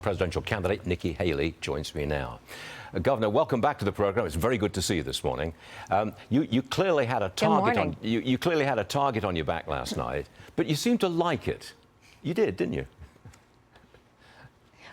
Presidential candidate Nikki Haley joins me now. Governor, welcome back to the program. It's very good to see you this morning. You clearly had a target on you clearly had a target on your back last night, but you seemed to like it. You did, didn't you?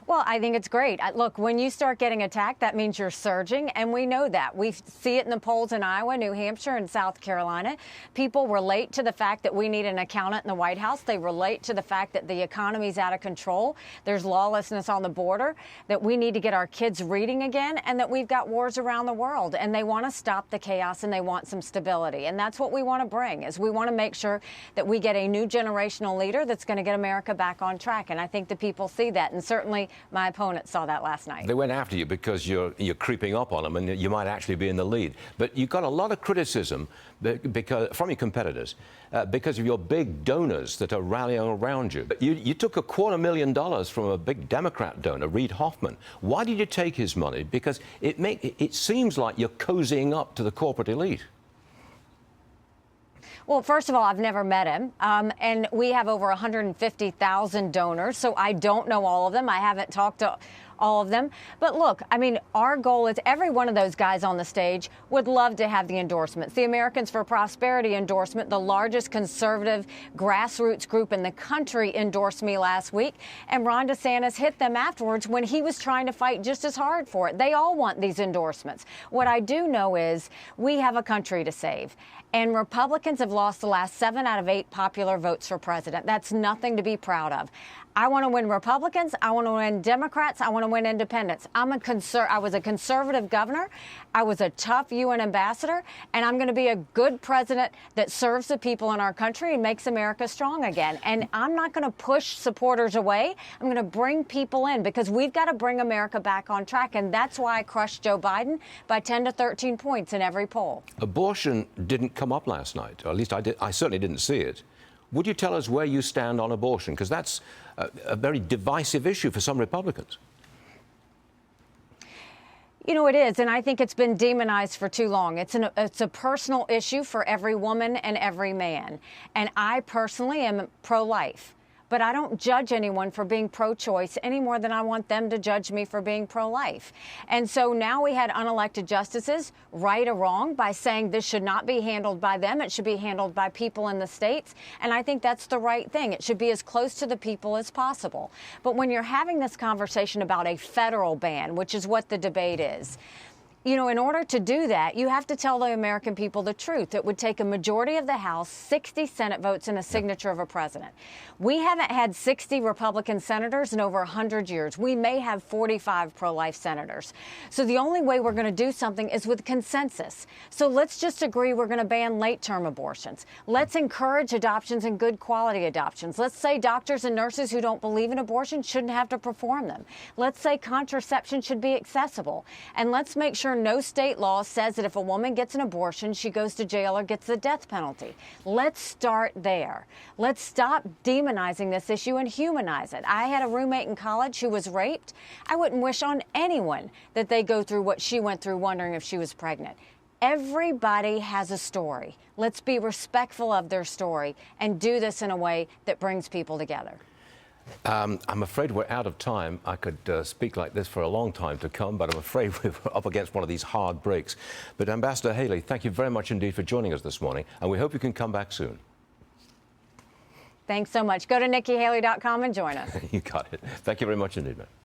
Well, I think it's great. Look, when you start getting attacked, that means you're surging, and we know that. We see it in the polls in Iowa, New Hampshire, and South Carolina. People relate to the fact that we need an accountant in the White House. They relate to the fact that the economy's out of control. There's lawlessness on the border, that we need to get our kids reading again, and that we've got wars around the world. And they want to stop the chaos, and they want some stability. And that's what we want to bring, is we want to make sure that we get a new generational leader that's going to get America back on track. And I think the people see that. And certainly my opponent saw that last night. They went after you because you're creeping up on them, and you might actually be in the lead. But you got a lot of criticism from your competitors because of your big donors that are rallying around you. You took $250,000 from a big Democrat donor, Reid Hoffman. Why did you take his money? Because it seems like you're cozying up to the corporate elite. Well, first of all, I've never met him, and we have over 150,000 donors, so I don't know all of them. I haven't talked to all of them. But look, I mean, our goal is every one of those guys on the stage would love to have the endorsements. The Americans for Prosperity endorsement, the largest conservative grassroots group in the country, endorsed me last week. And Ron DeSantis hit them afterwards when he was trying to fight just as hard for it. They all want these endorsements. What I do know is we have a country to save. And Republicans have lost the last 7 out of 8 popular votes for president. That's nothing to be proud of. I want to win Republicans. I want to win Democrats. I want to win independents. I was a conservative governor. I was a tough UN ambassador. And I'm going to be a good president that serves the people in our country and makes America strong again. And I'm not going to push supporters away. I'm going to bring people in because we've got to bring America back on track. And that's why I crushed Joe Biden by 10 to 13 points in every poll. Abortion didn't come up last night, or at least I certainly didn't see it. Would you tell us where you stand on abortion? Because that's a very divisive issue for some Republicans. You know, it is, and I think it's been demonized for too long. It's a personal issue for every woman and every man. And I personally am pro-life. But I don't judge anyone for being pro-choice any more than I want them to judge me for being pro-life. And so now we had unelected justices, right or wrong, by saying this should not be handled by them. It should be handled by people in the states. And I think that's the right thing. It should be as close to the people as possible. But when you're having this conversation about a federal ban, which is what the debate is, you know, in order to do that, you have to tell the American people the truth. It would take a majority of the House, 60 Senate votes, and a signature of a president. We haven't had 60 Republican senators in over 100 years. We may have 45 pro-life senators. So the only way we're going to do something is with consensus. So let's just agree we're going to ban late-term abortions. Let's encourage adoptions and good quality adoptions. Let's say doctors and nurses who don't believe in abortion shouldn't have to perform them. Let's say contraception should be accessible. And let's make sure no state law says that if a woman gets an abortion, she goes to jail or gets the death penalty. Let's start there. Let's stop demonizing this issue and humanize it. I had a roommate in college who was raped. I wouldn't wish on anyone that they go through what she went through wondering if she was pregnant. Everybody has a story. Let's be respectful of their story and do this in a way that brings people together. I'm afraid we're out of time. I could speak like this for a long time to come, but I'm afraid we're up against one of these hard breaks. But Ambassador Haley, thank you very much indeed for joining us this morning, and we hope you can come back soon. Thanks so much. Go to NikkiHaley.com and join us. You got it. Thank you very much indeed, man.